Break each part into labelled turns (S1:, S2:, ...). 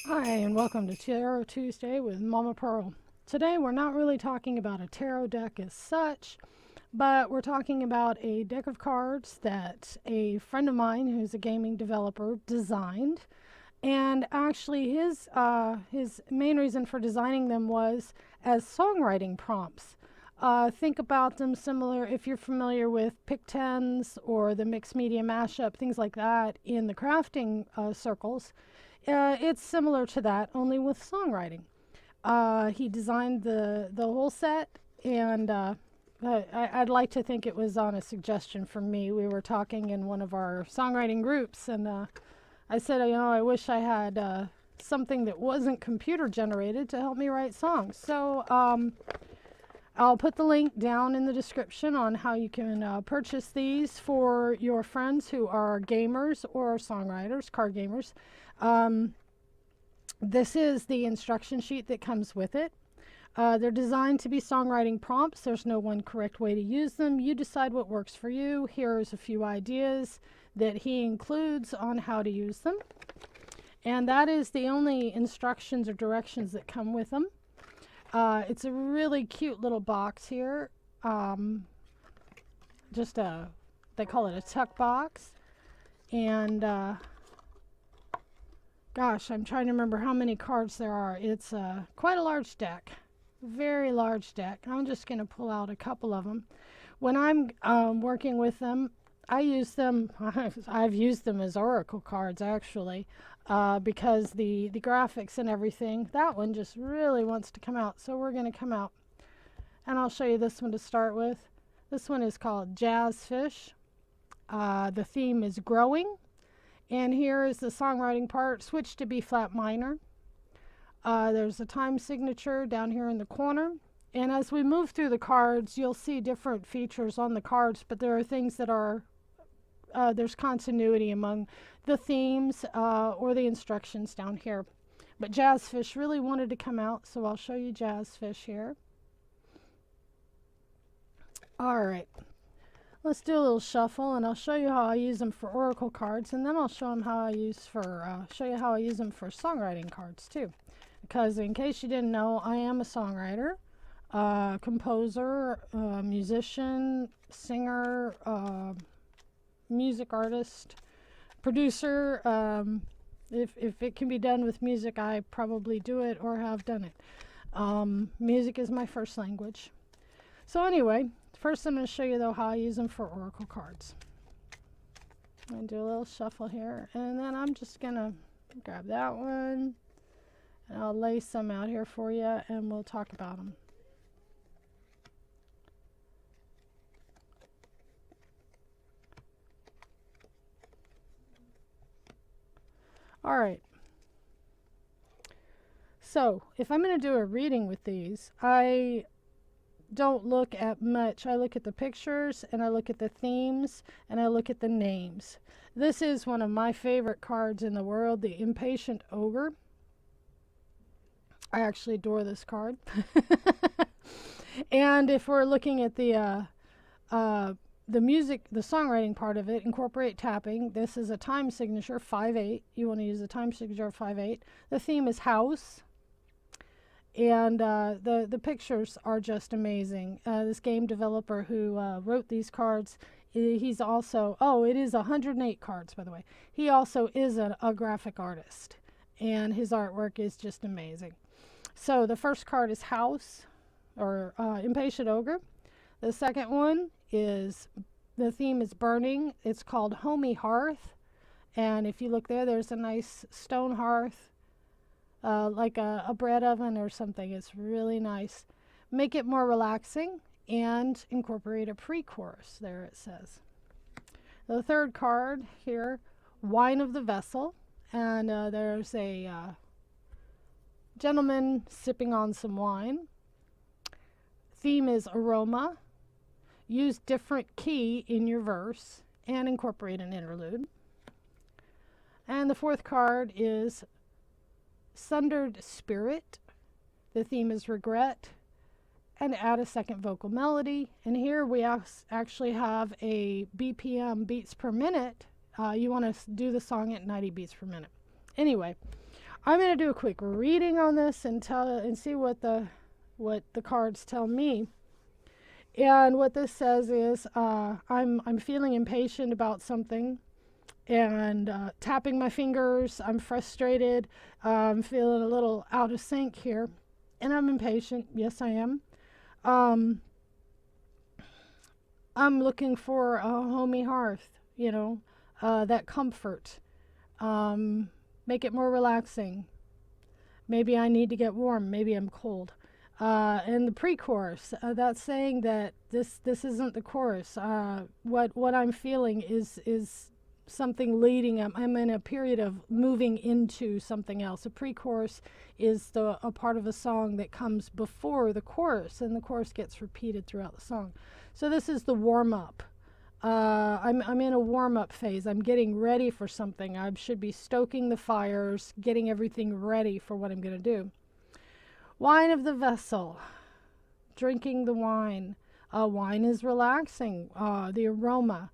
S1: Hi, and welcome to Tarot Tuesday with Mama Pearl. Today, we're not really talking about a tarot deck as such, but we're talking about a deck of cards that a friend of mine who's a gaming developer designed. And actually, his main reason for designing them was as songwriting prompts. Think about them similar if you're familiar with pick tens or the mixed media mashup, things like that in the crafting circles. It's similar to that, only with songwriting. He designed the whole set, and I'd like to think it was on a suggestion from me. We were talking in one of our songwriting groups, and I said, I wish I had something that wasn't computer generated to help me write songs. So I'll put the link down in the description on how you can purchase these for your friends who are gamers or songwriters, card gamers. This is the instruction sheet that comes with it. They're designed to be songwriting prompts. There's no one correct way to use them. You decide what works for you. Here's a few ideas that he includes on how to use them. And that is the only instructions or directions that come with them. It's a really cute little box here. They call it a tuck box. And gosh, I'm trying to remember how many cards there are. It's quite a large deck, very large deck. I'm just going to pull out a couple of them. When I'm working with them, I use them. I've used them as oracle cards actually, because the graphics and everything. That one just really wants to come out, so we're going to come out, and I'll show you this one to start with. This one is called Jazz Fish. The theme is growing. And here is the songwriting part, switch to B flat minor. There's a time signature down here in the corner. And as we move through the cards, you'll see different features on the cards, but there are things that are, there's continuity among the themes or the instructions down here. But Jazzfish really wanted to come out, so I'll show you Jazzfish here. All right. Let's do a little shuffle, and I'll show you how I use them for oracle cards, and then I'll show them how I use show you how I use them for songwriting cards too. Because in case you didn't know, I am a songwriter, composer, musician, singer, music artist, producer. If it can be done with music, I probably do it or have done it. Music is my first language. So anyway. First, I'm going to show you, though, how I use them for oracle cards. I'm going to do a little shuffle here, and then I'm just going to grab that one, and I'll lay some out here for you, and we'll talk about them. All right. So, if I'm going to do a reading with these, I don't look at much. I look at the pictures, and I look at the themes, and I look at the names. This is one of my favorite cards in the world, the Impatient Ogre. I actually adore this card. And if we're looking at the music, the songwriting part of it, incorporate tapping. This is a time signature, 5/8. You want to use a time signature of 5/8. The theme is house. And the pictures are just amazing. This game developer who wrote these cards, he's also, it is 108 cards, by the way. He also is a graphic artist, and his artwork is just amazing. So the first card is House, or Impatient Ogre. The second one is, the theme is burning. It's called Homey Hearth. And if you look there, there's a nice stone hearth. Like a bread oven or something. It's really nice. Make it more relaxing and incorporate a pre-chorus. There it says. The third card here, Wine of the Vessel. And there's a gentleman sipping on some wine. Theme is aroma. Use different key in your verse and incorporate an interlude. And the fourth card is Sundered Spirit. The theme is regret, and add a second vocal melody. And here we actually have a BPM, beats per minute. You want to do the song at 90 beats per minute. Anyway, I'm going to do a quick reading on this and see what the cards tell me. And what this says is, I'm feeling impatient about something, and tapping my fingers. I'm frustrated. I'm feeling a little out of sync here, and I'm impatient. Yes, I am. I'm looking for a homey hearth, that comfort. Make it more relaxing. Maybe I need to get warm. Maybe I'm cold. And the pre-chorus, that's saying that this isn't the chorus. What I'm feeling is something leading. I'm in a period of moving into something else. A pre-chorus is a part of a song that comes before the chorus, and the chorus gets repeated throughout the song. So this is the warm-up. I'm in a warm-up phase. I'm getting ready for something. I should be stoking the fires, getting everything ready for what I'm going to do. Wine of the vessel, drinking the wine. Wine is relaxing, the aroma.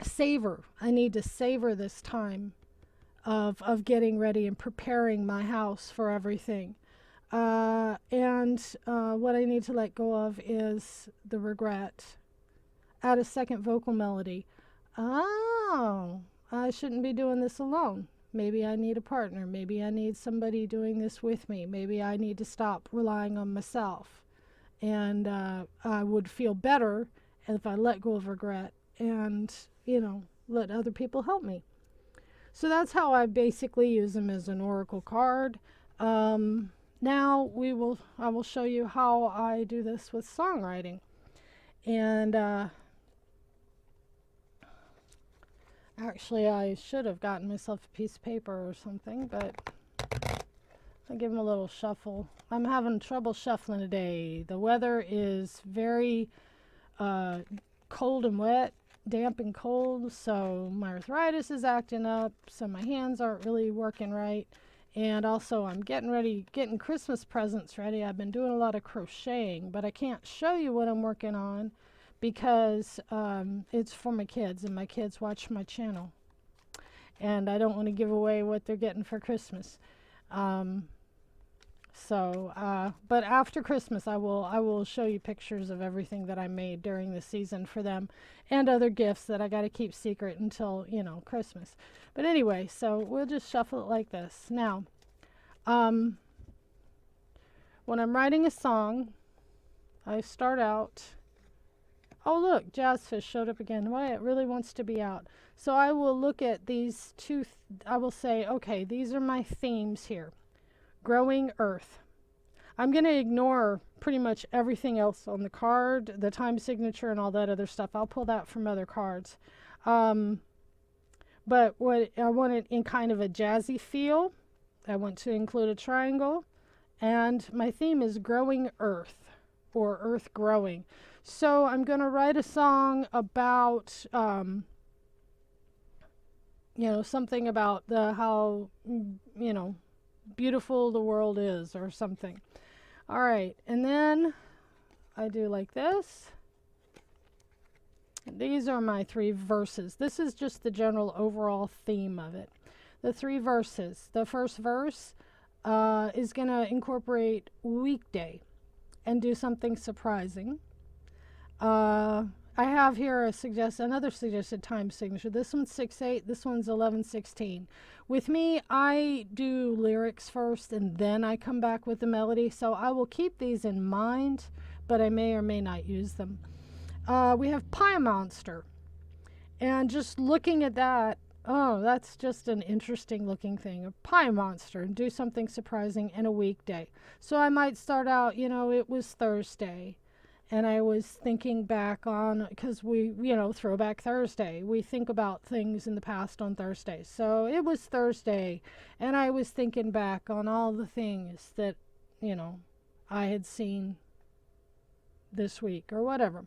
S1: Savor. I need to savor this time of getting ready and preparing my house for everything. And what I need to let go of is the regret. Add a second vocal melody. Oh, I shouldn't be doing this alone. Maybe I need a partner. Maybe I need somebody doing this with me. Maybe I need to stop relying on myself. And I would feel better if I let go of regret and, let other people help me. So that's how I basically use them as an oracle card. Now I will show you how I do this with songwriting. And actually, I should have gotten myself a piece of paper or something, but I'll give them a little shuffle. I'm having trouble shuffling today. The weather is very cold and wet, damp and cold, so my arthritis is acting up, so my hands aren't really working right. And also, I'm getting Christmas presents ready. I've been doing a lot of crocheting, but I can't show you what I'm working on because it's for my kids, and my kids watch my channel. And I don't want to give away what they're getting for Christmas. But after Christmas, I will show you pictures of everything that I made during the season for them, and other gifts that I got to keep secret until, Christmas. But anyway, so we'll just shuffle it like this. Now, when I'm writing a song, I start out. Oh, look, Jazzfish showed up again. Why, it really wants to be out. So I will look at these two. I will say, okay, these are my themes here. Growing earth. I'm going to ignore pretty much everything else on the card, the time signature and all that other stuff. I'll pull that from other cards. But what I want it in kind of a jazzy feel. I want to include a triangle. And my theme is growing earth, or earth growing. So I'm going to write a song about, something about how, beautiful the world is, or something. All right, and then I do like this. These are my 3 verses. This is just the general overall theme of it. The 3 verses. The first verse is going to incorporate weekday and do something surprising. I have here another suggested time signature. This one's 6/8. This one's 11/16. With me, I do lyrics first, and then I come back with the melody. So I will keep these in mind, but I may or may not use them. We have Pie Monster, and just looking at that, oh, that's just an interesting looking thing. A pie monster, and do something surprising in a weekday. So I might start out, it was Thursday. And I was thinking back on, because we, Throwback Thursday. We think about things in the past on Thursdays. So it was Thursday, and I was thinking back on all the things that, I had seen this week or whatever.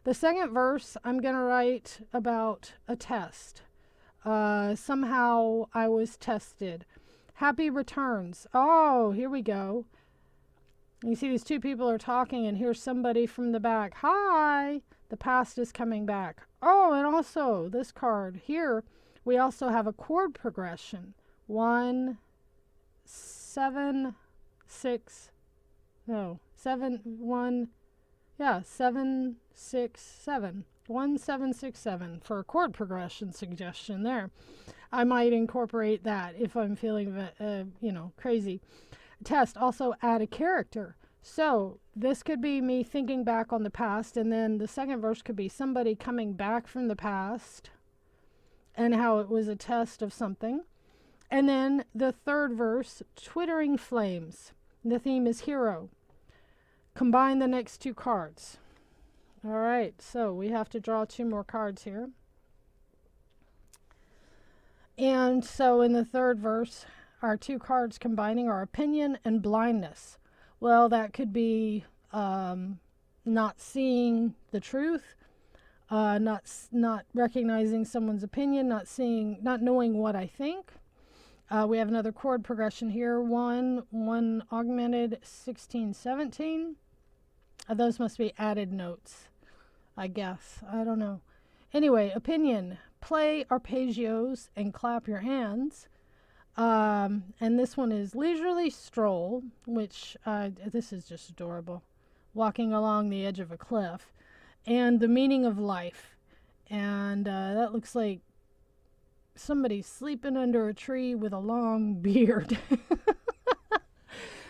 S1: The second verse, I'm going to write about a test. Somehow I was tested. Happy returns. Oh, here we go. You see these 2 people are talking, and here's somebody from the back. Hi! The past is coming back. Oh, and also this card here, we also have a chord progression. 1 7 6 no 7 1 yeah 7 6 7 1 7 6 7 for a chord progression suggestion there. I might incorporate that if I'm feeling crazy. Test, also add a character. So this could be me thinking back on the past, and then the second verse could be somebody coming back from the past and how it was a test of something. And then the third verse, twittering flames. The theme is hero. Combine the next two cards. All right, so we have to draw 2 more cards here. And so in the third verse, our 2 cards combining are opinion and blindness. Well, that could be not seeing the truth, not recognizing someone's opinion, not knowing what I think. We have another chord progression here, 1 augmented, 16, 17. Those must be added notes, I guess. I don't know. Anyway, opinion, play arpeggios and clap your hands. And this one is leisurely stroll, which this is just adorable. Walking along the edge of a cliff. And the meaning of life. And that looks like somebody sleeping under a tree with a long beard.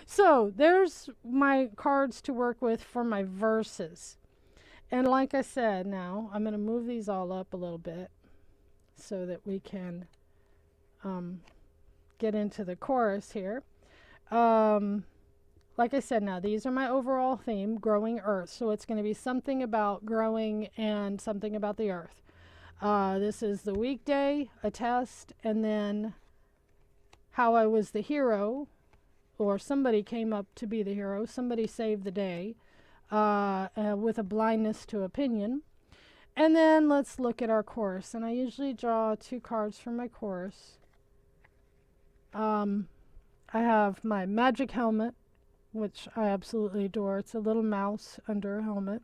S1: So there's my cards to work with for my verses. And like I said, now I'm going to move these all up a little bit so that we can get into the chorus here. Like I said, now these are my overall theme, growing earth. So it's going to be something about growing and something about the earth. This is the weekday, a test, and then how I was the hero, or somebody came up to be the hero, somebody saved the day, with a blindness to opinion. And then let's look at our chorus. And I usually draw 2 cards for my chorus. I have my magic helmet, which I absolutely adore. It's a little mouse under a helmet.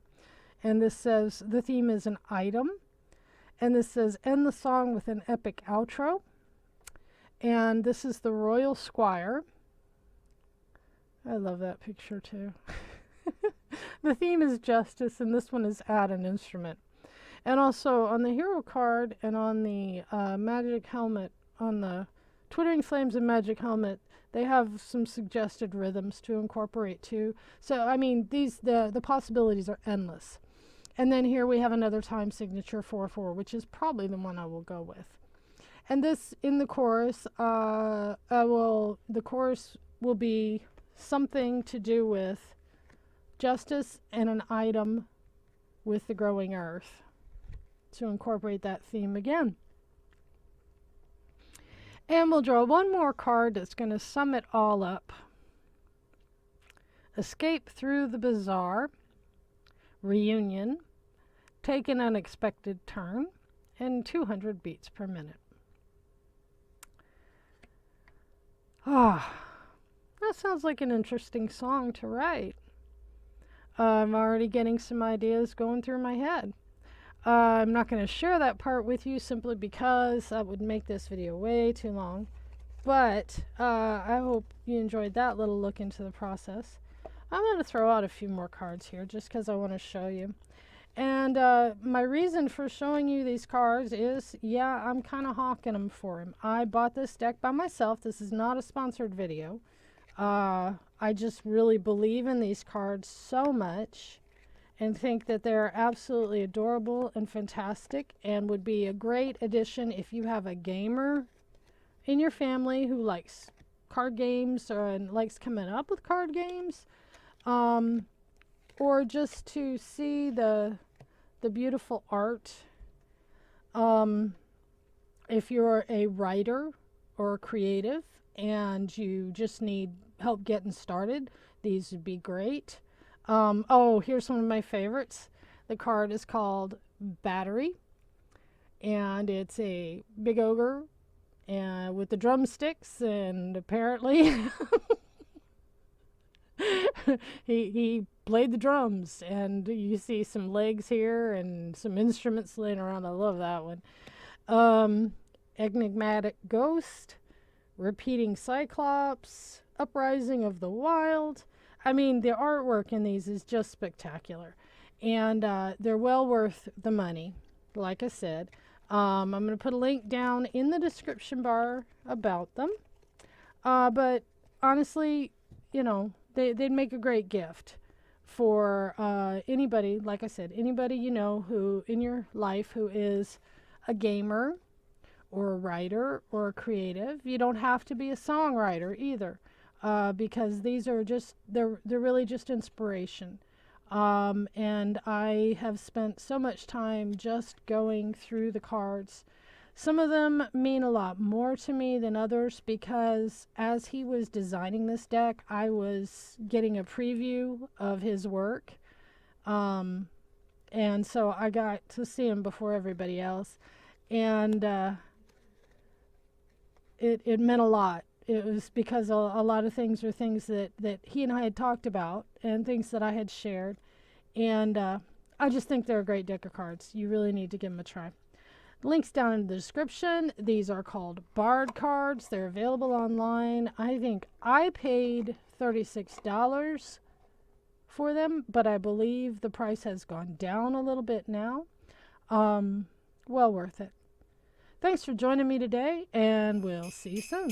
S1: And this says, the theme is an item. And this says, end the song with an epic outro. And this is the Royal Squire. I love that picture too. The theme is justice, and this one is add an instrument. And also on the hero card and on the magic helmet, on the Twittering Flames and Magic Helmet, they have some suggested rhythms to incorporate too. So, I mean, the possibilities are endless. And then here we have another time signature 4/4, which is probably the one I will go with. And this, in the chorus, the chorus will be something to do with justice and an item with the growing earth to incorporate that theme again. And we'll draw 1 more card that's going to sum it all up. Escape through the bazaar, reunion, take an unexpected turn, and 200 beats per minute. Ah, that sounds like an interesting song to write. I'm already getting some ideas going through my head. I'm not going to share that part with you simply because that would make this video way too long. But I hope you enjoyed that little look into the process. I'm going to throw out a few more cards here just because I want to show you. And my reason for showing you these cards is, yeah, I'm kind of hawking them for him. I bought this deck by myself. This is not a sponsored video. I just really believe in these cards so much and think that they're absolutely adorable and fantastic and would be a great addition if you have a gamer in your family who likes card games and likes coming up with card games, or just to see the beautiful art. If you're a writer or a creative and you just need help getting started, these would be great. Oh, here's one of my favorites. The card is called Battery, and it's a big ogre with the drumsticks, and apparently he played the drums, and you see some legs here and some instruments laying around. I love that one. Enigmatic Ghost, Repeating Cyclops, Uprising of the Wild. I mean, the artwork in these is just spectacular. And they're well worth the money, like I said. I'm going to put a link down in the description bar about them. But honestly, you know, they'd make a great gift for anybody, like I said, anybody you know who in your life who is a gamer or a writer or a creative. You don't have to be a songwriter either, because these are just, they're really just inspiration. And I have spent so much time just going through the cards. Some of them mean a lot more to me than others because as he was designing this deck, I was getting a preview of his work. And so I got to see him before everybody else. And it meant a lot. It was because a lot of things were things that he and I had talked about and things that I had shared. And I just think they're a great deck of cards. You really need to give them a try. Links down in the description. These are called Bard cards. They're available online. I think I paid $36 for them, but I believe the price has gone down a little bit now. Well worth it. Thanks for joining me today, and we'll see you soon.